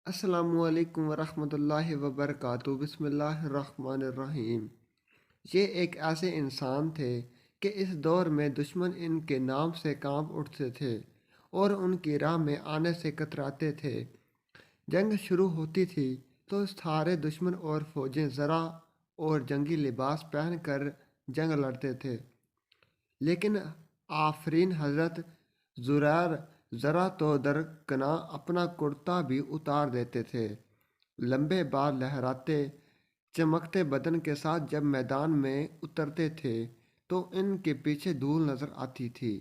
السلام علیکم ورحمۃ اللہ وبرکاتہ۔ بسم اللہ الرحمن الرحیم۔ یہ ایک ایسے انسان تھے کہ اس دور میں دشمن ان کے نام سے کانپ اٹھتے تھے اور ان کی راہ میں آنے سے کتراتے تھے۔ جنگ شروع ہوتی تھی تو سارے دشمن اور فوجیں ذرا اور جنگی لباس پہن کر جنگ لڑتے تھے، لیکن آفرین حضرت زریر ذرا تو درکناں اپنا کرتا بھی اتار دیتے تھے۔ لمبے بال لہراتے چمکتے بدن کے ساتھ جب میدان میں اترتے تھے تو ان کے پیچھے دھول نظر آتی تھی۔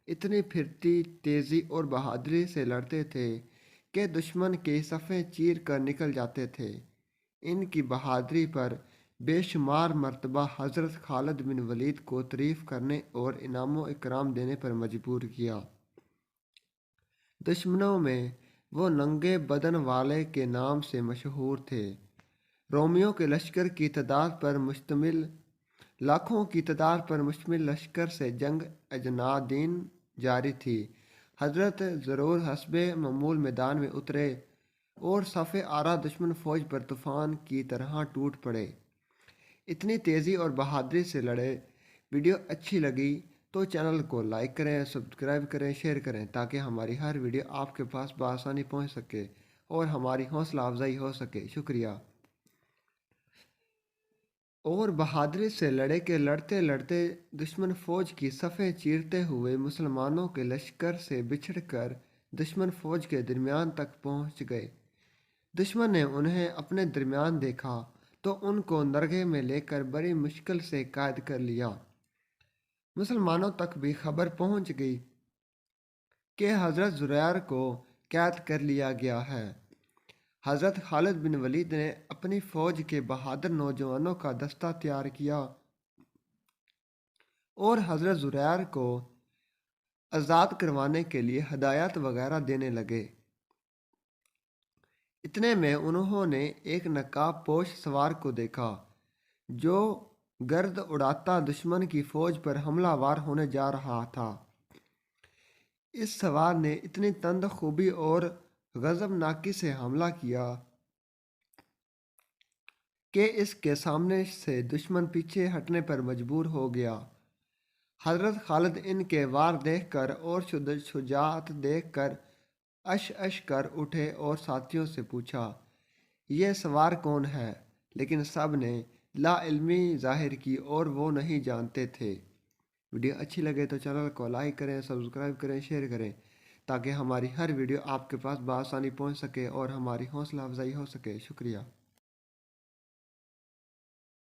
اتنی پھرتی تیزی اور بہادری سے لڑتے تھے کہ دشمن کی صفیں چیر کر نکل جاتے تھے۔ ان کی بہادری پر بے شمار مرتبہ حضرت خالد بن ولید کو تعریف کرنے اور انعام و اکرام دینے پر مجبور کیا۔ دشمنوں میں وہ ننگے بدن والے کے نام سے مشہور تھے۔ رومیوں کے لشکر کی تعداد پر مشتمل لاکھوں کی تعداد پر مشتمل لشکر سے جنگ اجنادین جاری تھی۔ حضرت ضرور حسب معمول میدان میں اترے اور صف آرا دشمن فوج پر طوفان کی طرح ٹوٹ پڑے۔ اتنی تیزی اور بہادری سے لڑے۔ ویڈیو اچھی لگی تو چینل کو لائک کریں، سبسکرائب کریں، شیئر کریں تاکہ ہماری ہر ویڈیو آپ کے پاس بآسانی پہنچ سکے اور ہماری حوصلہ افزائی ہو سکے۔ شکریہ۔ اور بہادری سے لڑے کہ لڑتے لڑتے دشمن فوج کی صفیں چیرتے ہوئے مسلمانوں کے لشکر سے بچھڑ کر دشمن فوج کے درمیان تک پہنچ گئے۔ دشمن نے انہیں اپنے درمیان دیکھا تو ان کو نرغے میں لے کر بڑی مشکل سے قید کر لیا۔ مسلمانوں تک بھی خبر پہنچ گئی کہ حضرت زریر کو قید کر لیا گیا ہے۔ حضرت خالد بن ولید نے اپنی فوج کے بہادر نوجوانوں کا دستہ تیار کیا اور حضرت زریر کو آزاد کروانے کے لیے ہدایات وغیرہ دینے لگے۔ اتنے میں انہوں نے ایک نقاب پوش سوار کو دیکھا جو گرد اڑاتا دشمن کی فوج پر حملہ وار ہونے جا رہا تھا۔ اس سوار نے اتنی تند خوبی اور غضبناکی سے حملہ کیا کہ اس کے سامنے سے دشمن پیچھے ہٹنے پر مجبور ہو گیا۔ حضرت خالد ان کے وار دیکھ کر اور شجاعت دیکھ کر اش کر اٹھے اور ساتھیوں سے پوچھا، یہ سوار کون ہے؟ لیکن سب نے لا علمی ظاہر کی اور وہ نہیں جانتے تھے۔ ویڈیو اچھی لگے تو چینل کو لائک کریں، سبسکرائب کریں، شیئر کریں تاکہ ہماری ہر ویڈیو آپ کے پاس بآسانی پہنچ سکے اور ہماری حوصلہ افزائی ہو سکے۔ شکریہ۔